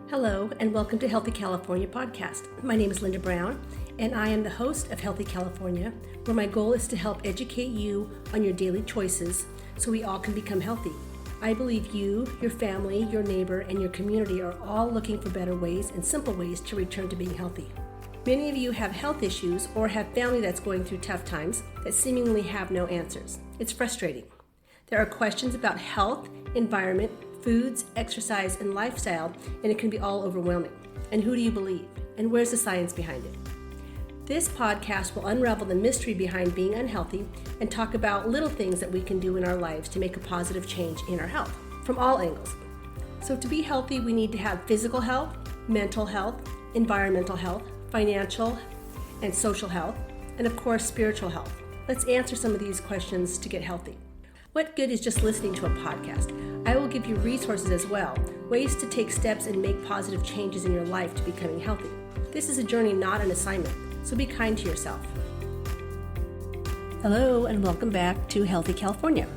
Hello, and welcome to Healthy California podcast. My name is Linda Brown, and I am the host of Healthy California, where my goal is to help educate you on your daily choices so we all can become healthy. I believe you, your family, your neighbor, and your community are all looking for better ways and simple ways to return to being healthy. Many of you have health issues or have family that's going through tough times that seemingly have no answers. It's frustrating. There are questions about health, environment, foods, exercise, and lifestyle, and it can be all overwhelming. And who do you believe? And where's the science behind it? This podcast will unravel the mystery behind being unhealthy and talk about little things that we can do in our lives to make a positive change in our health from all angles. So to be healthy, we need to have physical health, mental health, environmental health, financial and social health, and of course, spiritual health. Let's answer some of these questions to get healthy. What good is just listening to a podcast? I will give you resources as well, ways to take steps and make positive changes in your life to becoming healthy. This is a journey, not an assignment, so be kind to yourself. Hello, and welcome back to Healthy California.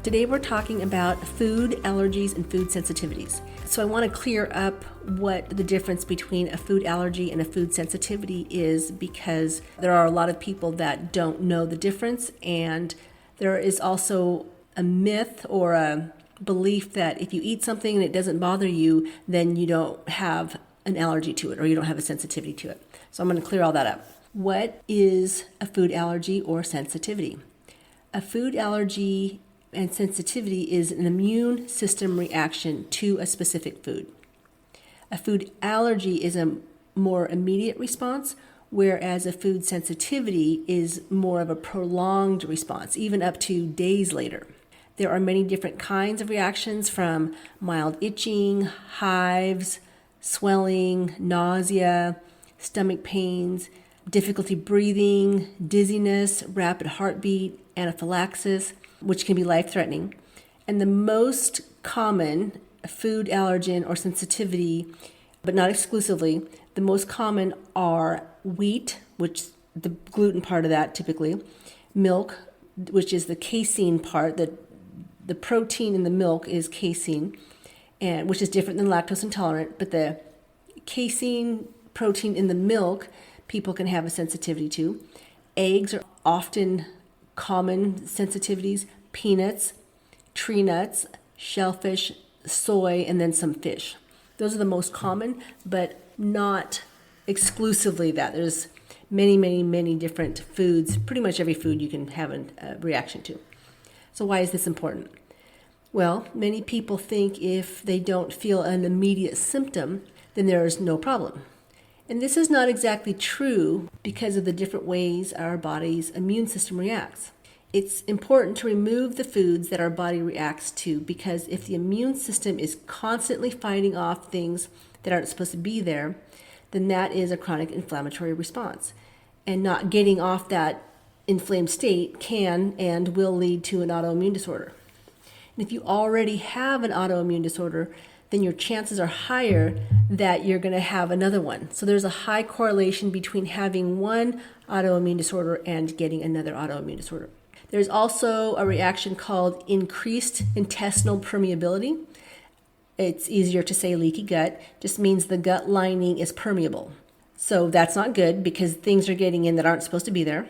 Today we're talking about food allergies and food sensitivities. So I want to clear up what the difference between a food allergy and a food sensitivity is, because there are a lot of people that don't know the difference, and there is also a myth or a belief that if you eat something and it doesn't bother you, then you don't have an allergy to it or you don't have a sensitivity to it. So I'm going to clear all that up. What is a food allergy or sensitivity? A food allergy and sensitivity is an immune system reaction to a specific food. A food allergy is a more immediate response, whereas a food sensitivity is more of a prolonged response, even up to days later. There are many different kinds of reactions, from mild itching, hives, swelling, nausea, stomach pains, difficulty breathing, dizziness, rapid heartbeat, anaphylaxis, which can be life-threatening. And the most common food allergen or sensitivity, but not exclusively, the most common are wheat, which the gluten part of that typically, milk, which is the casein part, the protein in the milk is casein, and which is different than lactose intolerant, but the casein protein in the milk people can have a sensitivity to. Eggs are often common sensitivities, peanuts, tree nuts, shellfish, soy, and then some fish. Those are the most common, but not exclusively that. There's many different foods. Pretty much every food you can have a reaction to. So why is this important? Well, many people think if they don't feel an immediate symptom, then there is no problem. And this is not exactly true because of the different ways our body's immune system reacts. It's important to remove the foods that our body reacts to, because if the immune system is constantly fighting off things that aren't supposed to be there, then that is a chronic inflammatory response. And not getting off that inflamed state can and will lead to an autoimmune disorder. And if you already have an autoimmune disorder, then your chances are higher that you're going to have another one. So there's a high correlation between having one autoimmune disorder and getting another autoimmune disorder. There's also a reaction called increased intestinal permeability. It's easier to say leaky gut, just means the gut lining is permeable. So that's not good because things are getting in that aren't supposed to be there.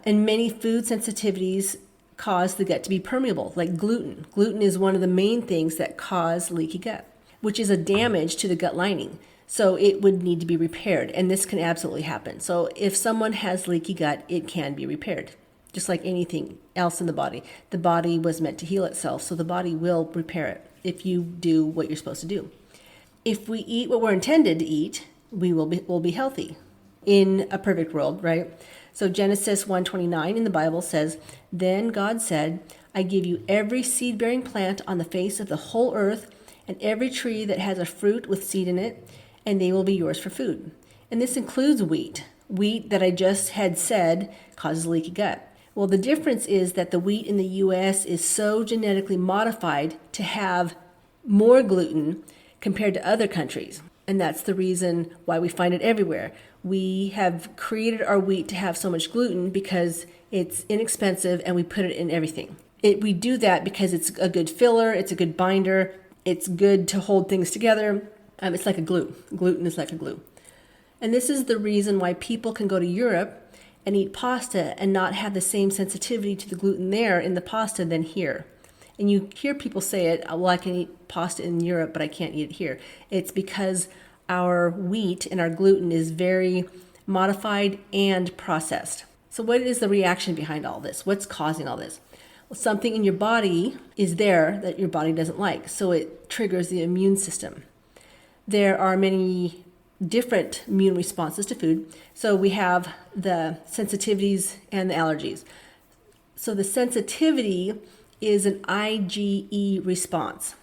And many food sensitivities cause the gut to be permeable, like gluten. Gluten is one of the main things that cause leaky gut, which is a damage to the gut lining. So it would need to be repaired, and this can absolutely happen. So if someone has leaky gut, it can be repaired. Just like anything else in the body was meant to heal itself, so the body will repair it if you do what you're supposed to do. If we eat what we're intended to eat, we'll be healthy in a perfect world, right? So Genesis 1:29 in the Bible says, "Then God said, I give you every seed-bearing plant on the face of the whole earth, and every tree that has a fruit with seed in it, and they will be yours for food." And this includes wheat. Wheat that I just had said causes leaky gut. Well, the difference is that the wheat in the U.S. is so genetically modified to have more gluten compared to other countries. And that's the reason why we find it everywhere. We have created our wheat to have so much gluten because it's inexpensive and we put it in everything. We do that because it's a good filler, it's a good binder, it's good to hold things together, It's like a glue. Gluten is like a glue. And this is the reason why people can go to Europe and eat pasta and not have the same sensitivity to the gluten there in the pasta than here. And you hear people say it, well, I can eat pasta in Europe, but I can't eat it here. It's because our wheat and our gluten is very modified and processed. So what is the reaction behind all this? What's causing all this? Well, something in your body is there that your body doesn't like, so it triggers the immune system. There are many different immune responses to food. So we have the sensitivities and the allergies. So the sensitivity is an IgE response.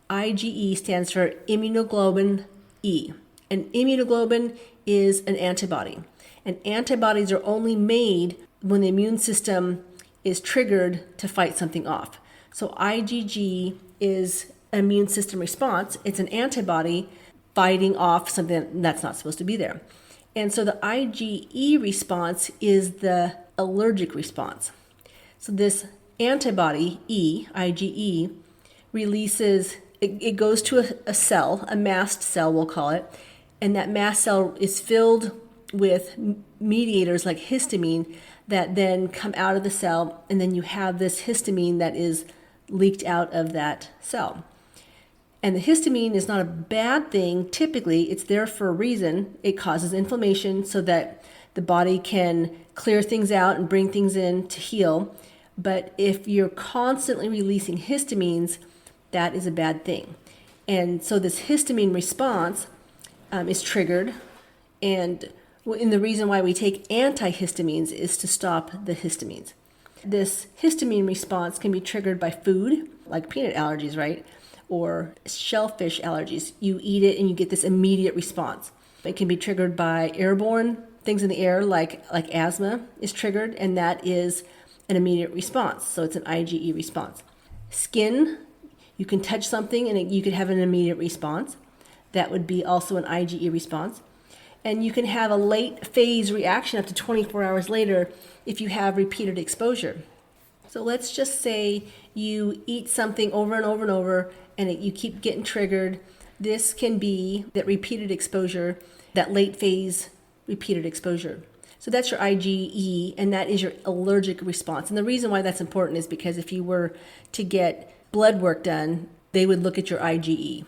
IgE stands for immunoglobulin E. And immunoglobulin is an antibody. And antibodies are only made when the immune system is triggered to fight something off. So IgG is an immune system response. It's an antibody fighting off something that's not supposed to be there. And so the IgE response is the allergic response. So this antibody, IgE, releases, it goes to a cell, a mast cell we'll call it, and that mast cell is filled with mediators like histamine that then come out of the cell, and then you have this histamine that is leaked out of that cell. And the histamine is not a bad thing. Typically, it's there for a reason. It causes inflammation so that the body can clear things out and bring things in to heal. But if you're constantly releasing histamines, that is a bad thing. And so this histamine response is triggered. And the reason why we take antihistamines is to stop the histamines. This histamine response can be triggered by food, like peanut allergies, right? Or shellfish allergies. You eat it and you get this immediate response. It can be triggered by airborne things in the air, like asthma is triggered, and that is an immediate response. So it's an IgE response. Skin, you can touch something and you could have an immediate response. That would be also an IgE response. And you can have a late phase reaction up to 24 hours later if you have repeated exposure. So let's just say you eat something over and over and over and you keep getting triggered. This can be that repeated exposure, that late phase repeated exposure. So that's your IgE, and that is your allergic response. And the reason why that's important is because if you were to get blood work done, they would look at your IgE.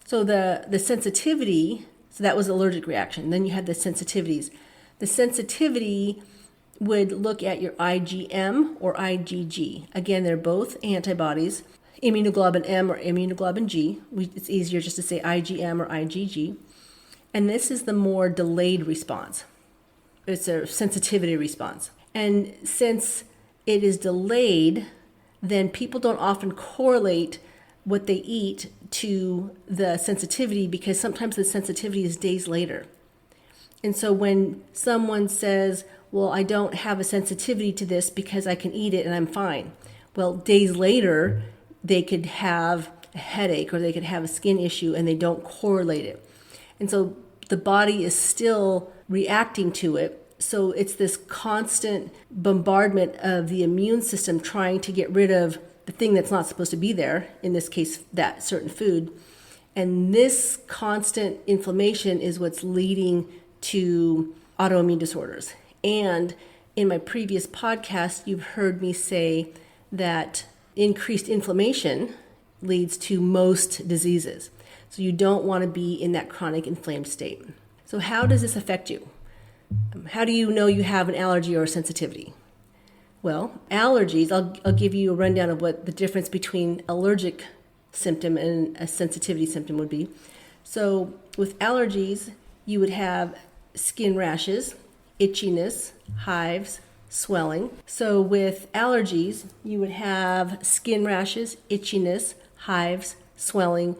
So the sensitivity, so that was allergic reaction. Then you had the sensitivities. The sensitivity would look at your IgM or IgG. Again, they're both antibodies. Immunoglobulin M or immunoglobulin G. It's easier just to say IgM or IgG. And this is the more delayed response. It's a sensitivity response. And since it is delayed, then people don't often correlate what they eat to the sensitivity because sometimes the sensitivity is days later. And so when someone says, well, I don't have a sensitivity to this because I can eat it and I'm fine. Well, days later, they could have a headache or they could have a skin issue and they don't correlate it. And so the body is still reacting to it. So it's this constant bombardment of the immune system trying to get rid of the thing that's not supposed to be there, in this case, that certain food. And this constant inflammation is what's leading to autoimmune disorders. And in my previous podcast, you've heard me say that increased inflammation leads to most diseases. So you don't want to be in that chronic inflamed state. So how does this affect you? How do you know you have an allergy or a sensitivity? Well, allergies, I'll give you a rundown of what the difference between allergic symptom and a sensitivity symptom would be. So with allergies, you would have skin rashes, itchiness, hives, swelling. So with allergies, you would have skin rashes, itchiness, hives, swelling,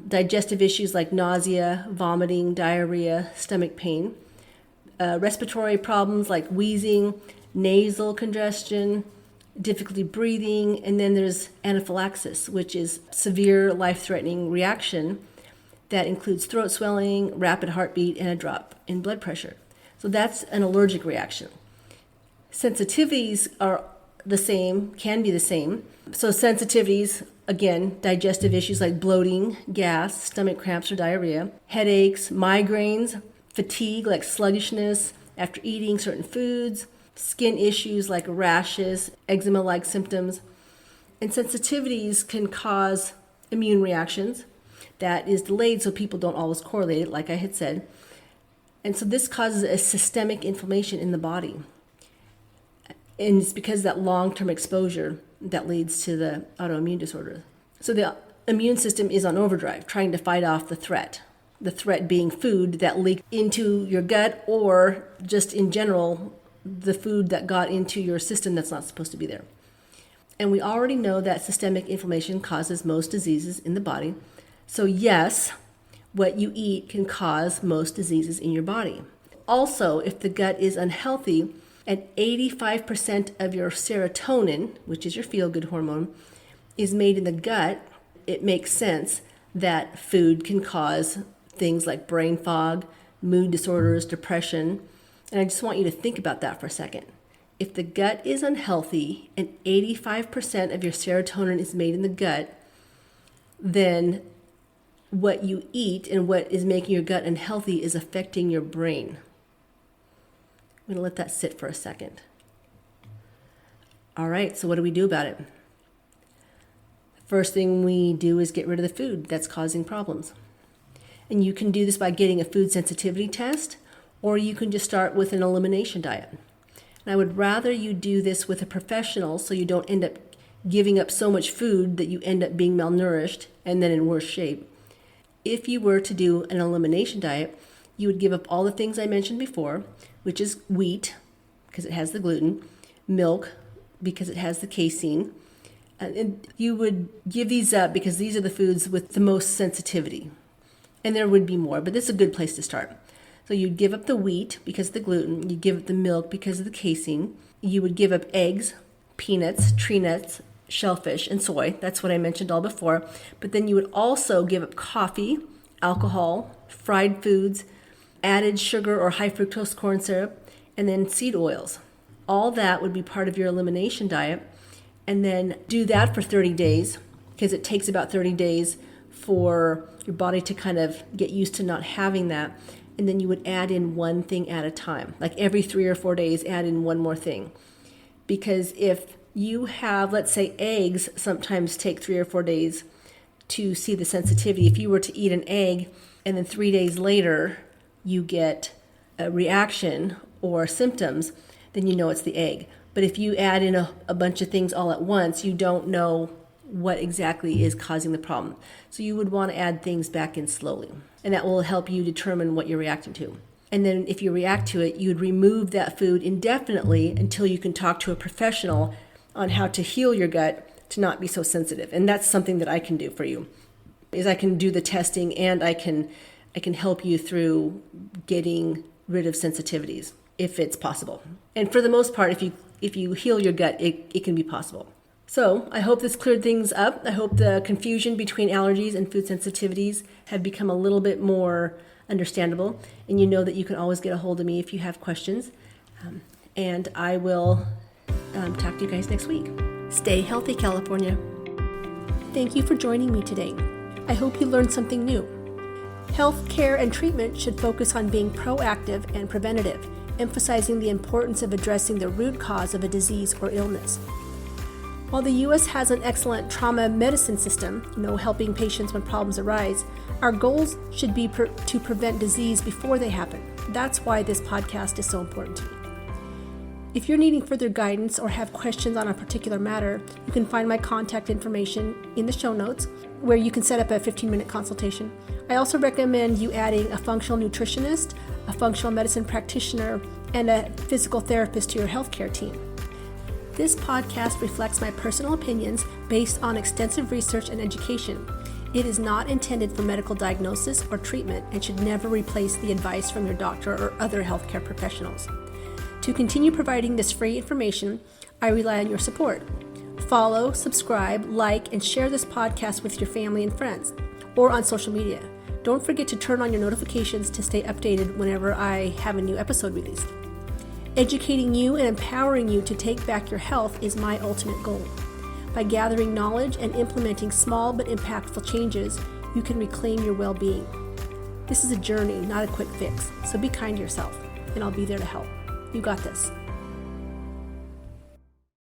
digestive issues like nausea, vomiting, diarrhea, stomach pain, respiratory problems like wheezing, nasal congestion, difficulty breathing, and then there's anaphylaxis, which is severe life-threatening reaction that includes throat swelling, rapid heartbeat, and a drop in blood pressure. So that's an allergic reaction. Sensitivities are the same, can be the same. So sensitivities, again, digestive issues like bloating, gas, stomach cramps or diarrhea, headaches, migraines, fatigue like sluggishness after eating certain foods, skin issues like rashes, eczema-like symptoms. And sensitivities can cause immune reactions. That is delayed, so people don't always correlate it, like I had said. And so this causes a systemic inflammation in the body. And it's because of that long-term exposure that leads to the autoimmune disorder. So the immune system is on overdrive, trying to fight off the threat being food that leaked into your gut, or just in general, the food that got into your system that's not supposed to be there. And we already know that systemic inflammation causes most diseases in the body. So yes, what you eat can cause most diseases in your body. Also, if the gut is unhealthy and 85% of your serotonin, which is your feel-good hormone, is made in the gut, it makes sense that food can cause things like brain fog, mood disorders, depression. And I just want you to think about that for a second. If the gut is unhealthy and 85% of your serotonin is made in the gut, then what you eat and what is making your gut unhealthy is affecting your brain. I'm going to let that sit for a second. All right, so what do we do about it? First thing we do is get rid of the food that's causing problems. And you can do this by getting a food sensitivity test, or you can just start with an elimination diet. And I would rather you do this with a professional so you don't end up giving up so much food that you end up being malnourished and then in worse shape. If you were to do an elimination diet, you would give up all the things I mentioned before, which is wheat, because it has the gluten, milk, because it has the casein. And you would give these up because these are the foods with the most sensitivity. And there would be more, but this is a good place to start. So you'd give up the wheat because of the gluten. You'd give up the milk because of the casein. You would give up eggs, peanuts, tree nuts, shellfish, and soy. That's what I mentioned all before. But then you would also give up coffee, alcohol, fried foods, added sugar or high fructose corn syrup, and then seed oils. All that would be part of your elimination diet. And then do that for 30 days, because it takes about 30 days for your body to kind of get used to not having that. And then you would add in one thing at a time. Like every 3 or 4 days, add in one more thing. Because if you have, let's say, eggs sometimes take 3 or 4 days to see the sensitivity. If you were to eat an egg and then 3 days later you get a reaction or symptoms, then you know it's the egg. But if you add in a bunch of things all at once, you don't know what exactly is causing the problem. So you would want to add things back in slowly. And that will help you determine what you're reacting to. And then if you react to it, you would remove that food indefinitely until you can talk to a professional on how to heal your gut to not be so sensitive. And that's something that I can do for you, is I can do the testing and I can help you through getting rid of sensitivities if it's possible. And for the most part, if you heal your gut, it can be possible. So I hope this cleared things up. I hope the confusion between allergies and food sensitivities have become a little bit more understandable. And you know that you can always get a hold of me if you have questions. And I will talk to you guys next week. Stay healthy, California. Thank you for joining me today. I hope you learned something new. Health care and treatment should focus on being proactive and preventative, emphasizing the importance of addressing the root cause of a disease or illness. While the U.S. has an excellent trauma medicine system, helping patients when problems arise, our goals should be to prevent disease before they happen. That's why this podcast is so important to me. If you're needing further guidance or have questions on a particular matter, you can find my contact information in the show notes, where you can set up a 15-minute consultation. I also recommend you adding a functional nutritionist, a functional medicine practitioner, and a physical therapist to your healthcare team. This podcast reflects my personal opinions based on extensive research and education. It is not intended for medical diagnosis or treatment and should never replace the advice from your doctor or other healthcare professionals. To continue providing this free information, I rely on your support. Follow, subscribe, like, and share this podcast with your family and friends, or on social media. Don't forget to turn on your notifications to stay updated whenever I have a new episode released. Educating you and empowering you to take back your health is my ultimate goal. By gathering knowledge and implementing small but impactful changes, you can reclaim your well-being. This is a journey, not a quick fix, so be kind to yourself, and I'll be there to help. You got this.